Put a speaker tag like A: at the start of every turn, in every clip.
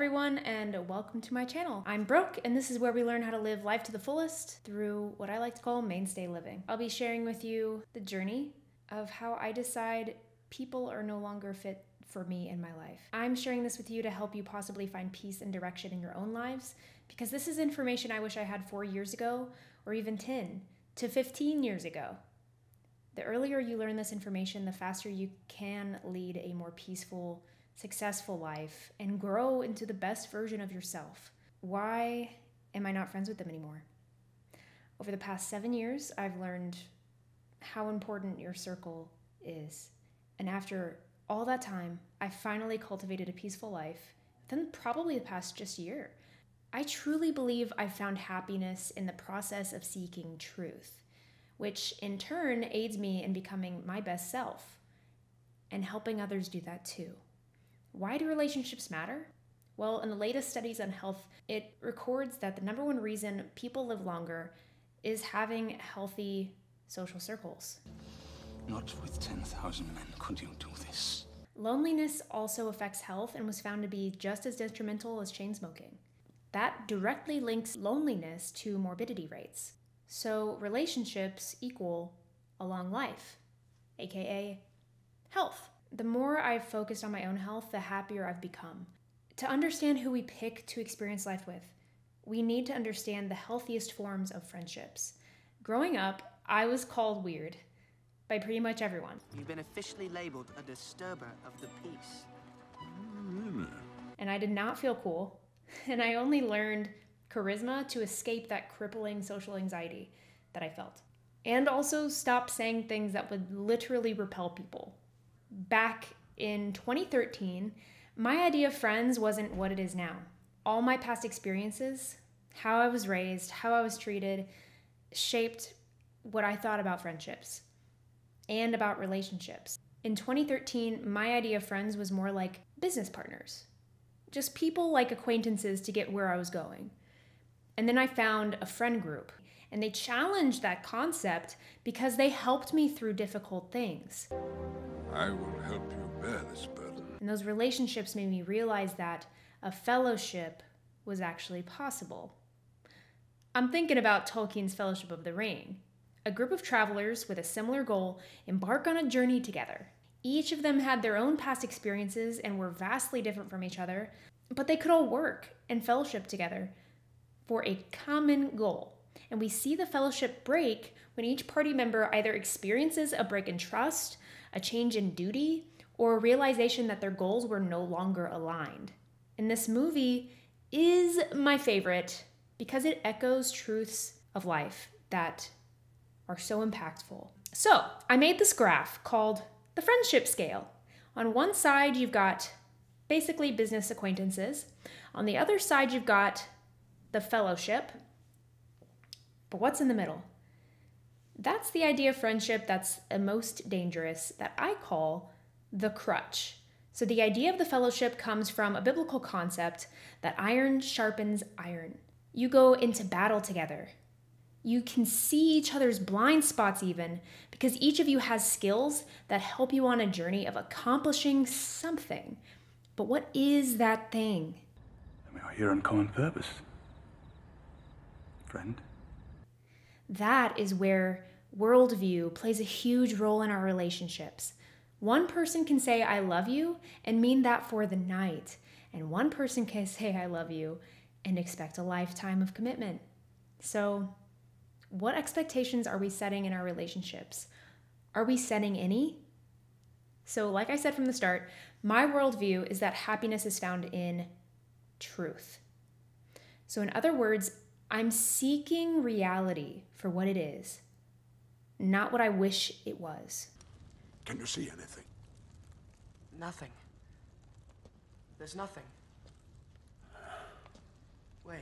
A: everyone, and welcome to my channel. I'm Brooke, and this is where we learn how to live life to the fullest through what I like to call mainstay living. I'll be sharing with you the journey of how I decide people are no longer fit for me in my life. I'm sharing this with you to help you possibly find peace and direction in your own lives, because this is information I wish I had 4 years ago, or even 10 to 15 years ago. The earlier you learn this information, the faster you can lead a more peaceful, successful life and grow into the best version of yourself. Why am I not friends with them anymore? Over the past 7 years, I've learned how important your circle is. And after all that time, I finally cultivated a peaceful life, within probably the past just year. I truly believe I found happiness in the process of seeking truth, which in turn aids me in becoming my best self and helping others do that too. Why do relationships matter? Well, in the latest studies on health, it records that the number one reason people live longer is having healthy social circles.
B: Not with 10,000 men could you do this.
A: Loneliness also affects health and was found to be just as detrimental as chain smoking. That directly links loneliness to morbidity rates. So relationships equal a long life, aka health. The more I've focused on my own health, the happier I've become. To understand who we pick to experience life with, we need to understand the healthiest forms of friendships. Growing up, I was called weird by pretty much everyone.
C: You've been officially labeled a disturber of the peace.
A: And I did not feel cool, and I only learned charisma to escape that crippling social anxiety that I felt. And also stop saying things that would literally repel people. Back in 2013, my idea of friends wasn't what it is now. All my past experiences, how I was raised, how I was treated, shaped what I thought about friendships and about relationships. In 2013, my idea of friends was more like business partners, just people like acquaintances to get where I was going. And then I found a friend group, and they challenged that concept because they helped me through difficult things.
D: I will help you bear this burden.
A: And those relationships made me realize that a fellowship was actually possible. I'm thinking about Tolkien's Fellowship of the Ring. A group of travelers with a similar goal embark on a journey together. Each of them had their own past experiences and were vastly different from each other, but they could all work and fellowship together for a common goal. And we see the fellowship break when each party member either experiences a break in trust, a change in duty, or a realization that their goals were no longer aligned. And this movie is my favorite because it echoes truths of life that are so impactful. So I made this graph called the friendship scale. On one side, you've got basically business acquaintances. On the other side, you've got the fellowship. But what's in the middle? That's the idea of friendship that's the most dangerous, that I call the crutch. So the idea of the fellowship comes from a biblical concept that iron sharpens iron. You go into battle together. You can see each other's blind spots even, because each of you has skills that help you on a journey of accomplishing something. But what is that thing?
B: We are here on common purpose. Friend?
A: That is where worldview plays a huge role in our relationships. One person can say, I love you, and mean that for the night. And one person can say, I love you, and expect a lifetime of commitment. So, what expectations are we setting in our relationships? Are we setting any? So, like I said from the start, my worldview is that happiness is found in truth. So, in other words, I'm seeking reality for what it is, not what I wish it was.
D: Can you see anything?
C: Nothing. There's nothing. Wait.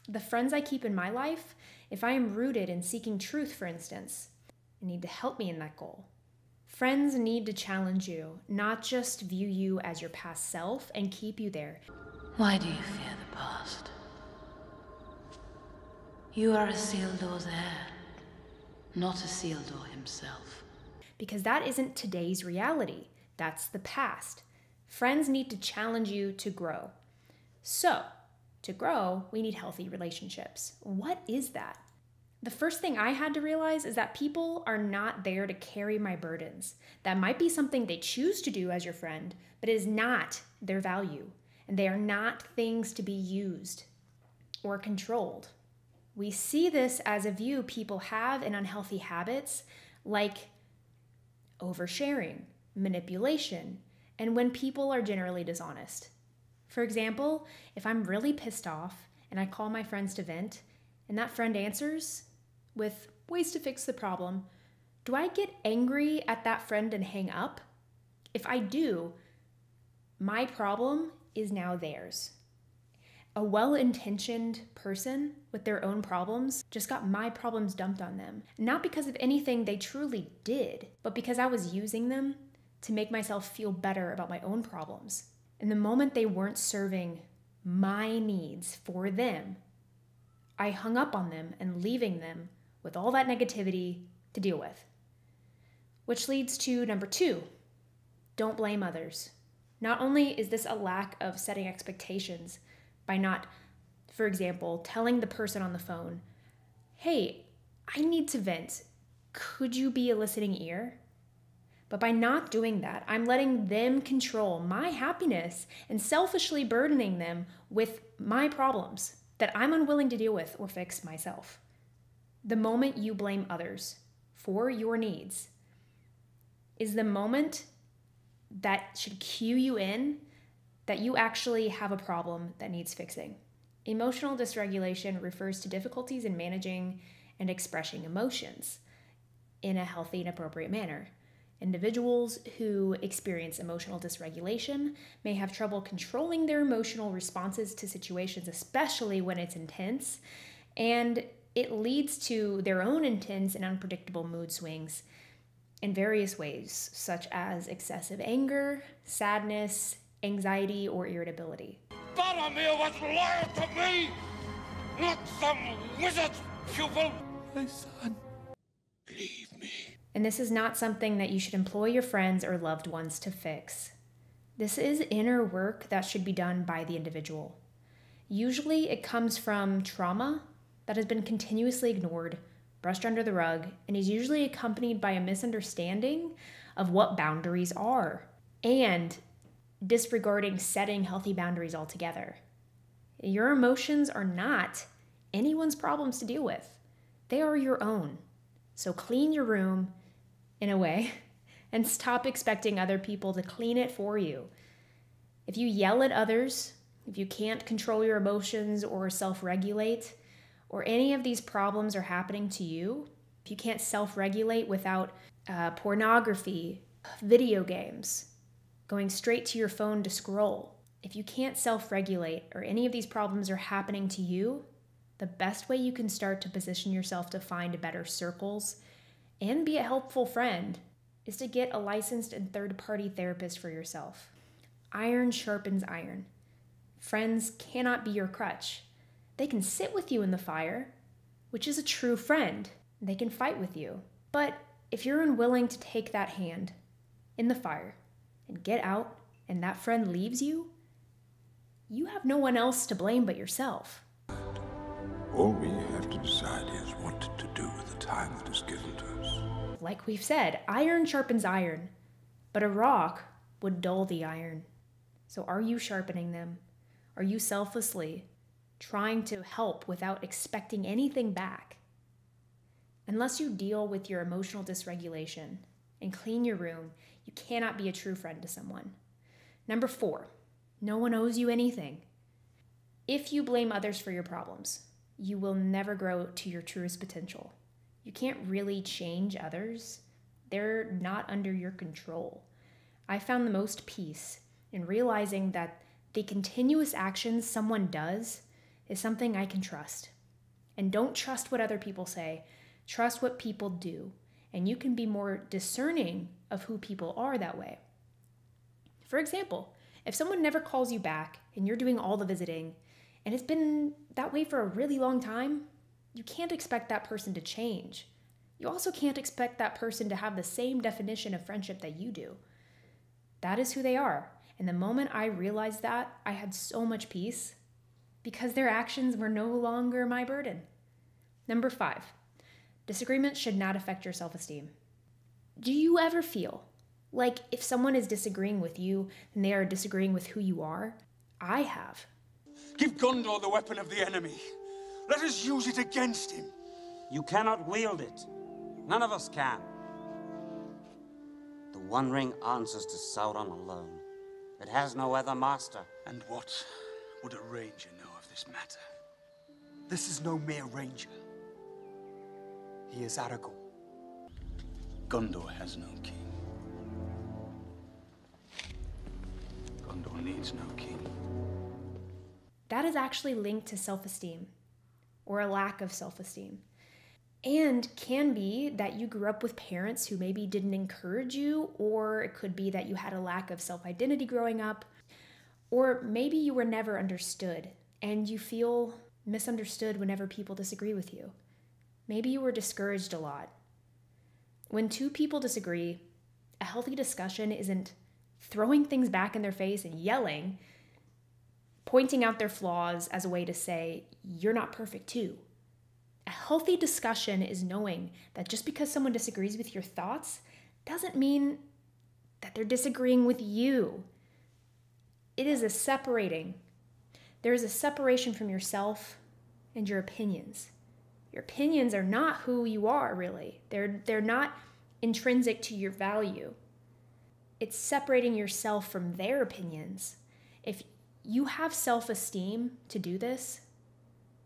A: The friends I keep in my life, if I am rooted in seeking truth, for instance, need to help me in that goal. Friends need to challenge you, not just view you as your past self and keep you there.
E: Why do you fear the past? You are Isildur's heir, not Isildur himself.
A: Because that isn't today's reality. That's the past. Friends need to challenge you to grow. So, to grow, we need healthy relationships. What is that? The first thing I had to realize is that people are not there to carry my burdens. That might be something they choose to do as your friend, but it is not their value. And they are not things to be used or controlled. We see this as a view people have in unhealthy habits like oversharing, manipulation, and when people are generally dishonest. For example, if I'm really pissed off and I call my friends to vent, and that friend answers with ways to fix the problem, do I get angry at that friend and hang up? If I do, my problem is now theirs. A well-intentioned person with their own problems just got my problems dumped on them. Not because of anything they truly did, but because I was using them to make myself feel better about my own problems. And the moment they weren't serving my needs for them, I hung up on them and leaving them with all that negativity to deal with. Which leads to number 2, don't blame others. Not only is this a lack of setting expectations by not, for example, telling the person on the phone, hey, I need to vent. Could you be a listening ear? But by not doing that, I'm letting them control my happiness and selfishly burdening them with my problems that I'm unwilling to deal with or fix myself. The moment you blame others for your needs is the moment that should cue you in that you actually have a problem that needs fixing. Emotional dysregulation refers to difficulties in managing and expressing emotions in a healthy and appropriate manner. Individuals who experience emotional dysregulation may have trouble controlling their emotional responses to situations, especially when it's intense, and it leads to their own intense and unpredictable mood swings in various ways, such as excessive anger, sadness, anxiety, or irritability.
F: Butterworth was loyal to me, not some wizard's pupil.
D: My son, leave me.
A: And this is not something that you should employ your friends or loved ones to fix. This is inner work that should be done by the individual. Usually it comes from trauma that has been continuously ignored, brushed under the rug, and is usually accompanied by a misunderstanding of what boundaries are and disregarding setting healthy boundaries altogether. Your emotions are not anyone's problems to deal with. They are your own. So clean your room, in a way, and stop expecting other people to clean it for you. If you yell at others, if you can't control your emotions or self-regulate, or any of these problems are happening to you, if you can't self-regulate without pornography, video games, going straight to your phone to scroll, if you can't self-regulate or any of these problems are happening to you, the best way you can start to position yourself to find better circles and be a helpful friend is to get a licensed and third-party therapist for yourself. Iron sharpens iron. Friends cannot be your crutch. They can sit with you in the fire, which is a true friend. They can fight with you. But if you're unwilling to take that hand in the fire and get out and that friend leaves you, you have no one else to blame but yourself.
D: All we have to decide is what to do with the time that is given to us.
A: Like we've said, iron sharpens iron, but a rock would dull the iron. So are you sharpening them? Are you selflessly trying to help without expecting anything back? Unless you deal with your emotional dysregulation and clean your room, you cannot be a true friend to someone. Number 4, no one owes you anything. If you blame others for your problems, you will never grow to your truest potential. You can't really change others. They're not under your control. I found the most peace in realizing that the continuous actions someone does is something I can trust. And don't trust what other people say. Trust what people do. And you can be more discerning of who people are that way. For example, if someone never calls you back and you're doing all the visiting, and it's been that way for a really long time, you can't expect that person to change. You also can't expect that person to have the same definition of friendship that you do. That is who they are. And the moment I realized that, I had so much peace because their actions were no longer my burden. Number 5, disagreements should not affect your self-esteem. Do you ever feel like if someone is disagreeing with you, then they are disagreeing with who you are? I have.
B: Give Gondor the weapon of the enemy. Let us use it against him.
G: You cannot wield it. None of us can. The One Ring answers to Sauron alone. It has no other master.
B: And what would a ranger know of this matter?
H: This is no mere ranger. He is Aragorn.
B: Gondor has no king. Gondor needs no king.
A: That is actually linked to self-esteem, or a lack of self-esteem. And can be that you grew up with parents who maybe didn't encourage you, or it could be that you had a lack of self-identity growing up, or maybe you were never understood and you feel misunderstood whenever people disagree with you. Maybe you were discouraged a lot. When two people disagree, a healthy discussion isn't throwing things back in their face and yelling, pointing out their flaws as a way to say, you're not perfect too. A healthy discussion is knowing that just because someone disagrees with your thoughts doesn't mean that they're disagreeing with you. It is a separating. There is a separation from yourself and your opinions. Your opinions are not who you are, really. They're not intrinsic to your value. It's separating yourself from their opinions. If you have self-esteem to do this,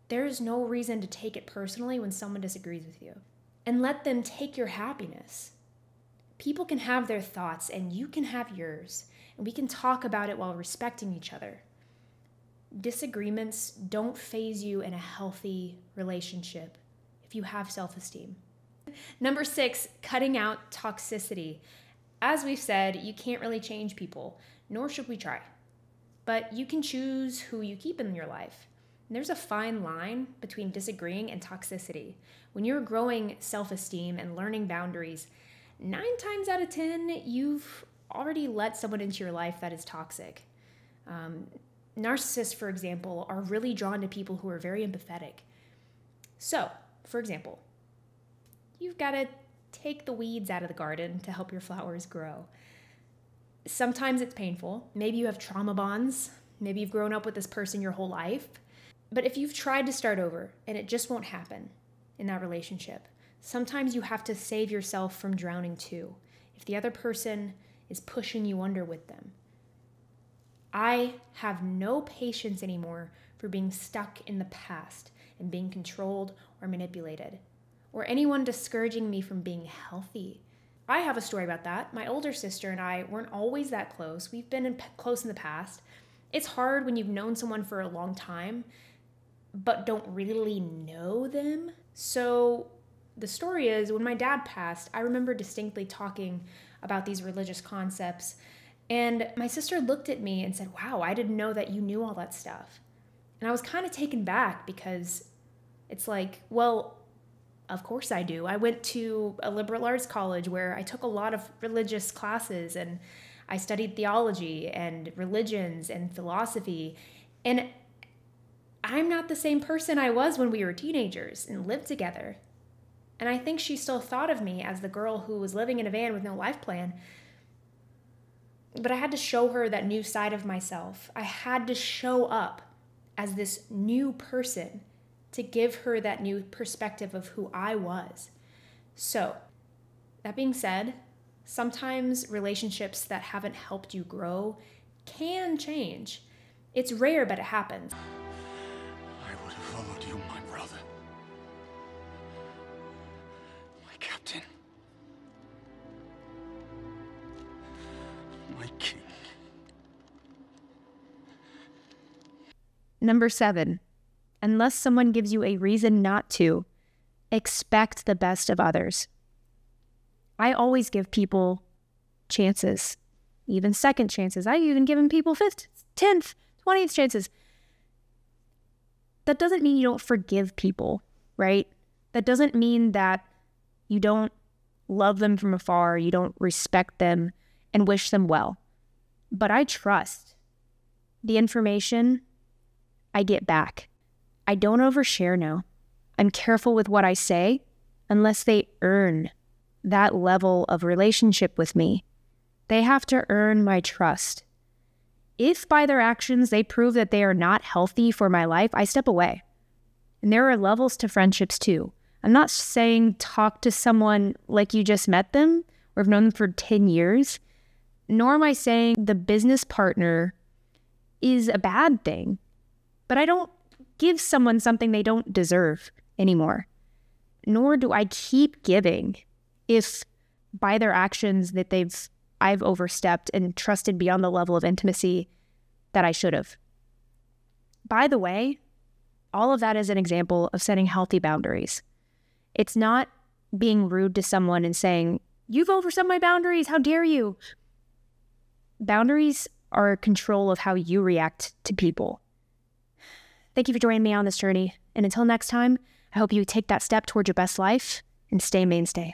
A: there is no reason to take it personally when someone disagrees with you. And let them take your happiness. People can have their thoughts and you can have yours. And we can talk about it while respecting each other. Disagreements don't phase you in a healthy relationship if you have self-esteem. Number 6, cutting out toxicity. As we've said, you can't really change people, nor should we try. But you can choose who you keep in your life. And there's a fine line between disagreeing and toxicity. When you're growing self-esteem and learning boundaries, 9 times out of 10, you've already let someone into your life that is toxic. Narcissists, for example, are really drawn to people who are very empathetic. So, for example, you've got to take the weeds out of the garden to help your flowers grow. Sometimes it's painful. Maybe you have trauma bonds. Maybe you've grown up with this person your whole life. But if you've tried to start over and it just won't happen in that relationship, sometimes you have to save yourself from drowning too, if the other person is pushing you under with them. I have no patience anymore for being stuck in the past and being controlled or manipulated, or anyone discouraging me from being healthy. I have a story about that. My older sister and I weren't always that close. We've been close in the past. It's hard when you've known someone for a long time, but don't really know them. So the story is, when my dad passed, I remember distinctly talking about these religious concepts, and my sister looked at me and said, wow, I didn't know that you knew all that stuff. And I was kind of taken back because it's like, well, of course I do. I went to a liberal arts college where I took a lot of religious classes and I studied theology and religions and philosophy. And I'm not the same person I was when we were teenagers and lived together. And I think she still thought of me as the girl who was living in a van with no life plan. But I had to show her that new side of myself. I had to show up as this new person to give her that new perspective of who I was. So, that being said, sometimes relationships that haven't helped you grow can change. It's rare, but it happens.
B: I would have followed you, my brother. My captain. My king.
A: Number 7, unless someone gives you a reason not to, expect the best of others. I always give people chances, even second chances. I even given people 5th, 10th, 20th chances. That doesn't mean you don't forgive people, right? That doesn't mean that you don't love them from afar, you don't respect them and wish them well. But I trust the information I get back. I don't overshare now. I'm careful with what I say unless they earn that level of relationship with me. They have to earn my trust. If by their actions they prove that they are not healthy for my life, I step away. And there are levels to friendships too. I'm not saying talk to someone like you just met them or have known them for 10 years, nor am I saying the business partner is a bad thing. But I don't give someone something they don't deserve anymore. Nor do I keep giving if by their actions that I've overstepped and trusted beyond the level of intimacy that I should have. By the way, all of that is an example of setting healthy boundaries. It's not being rude to someone and saying, "You've overstepped my boundaries, how dare you?" Boundaries are control of how you react to people. Thank you for joining me on this journey. And until next time, I hope you take that step towards your best life and stay mainstay.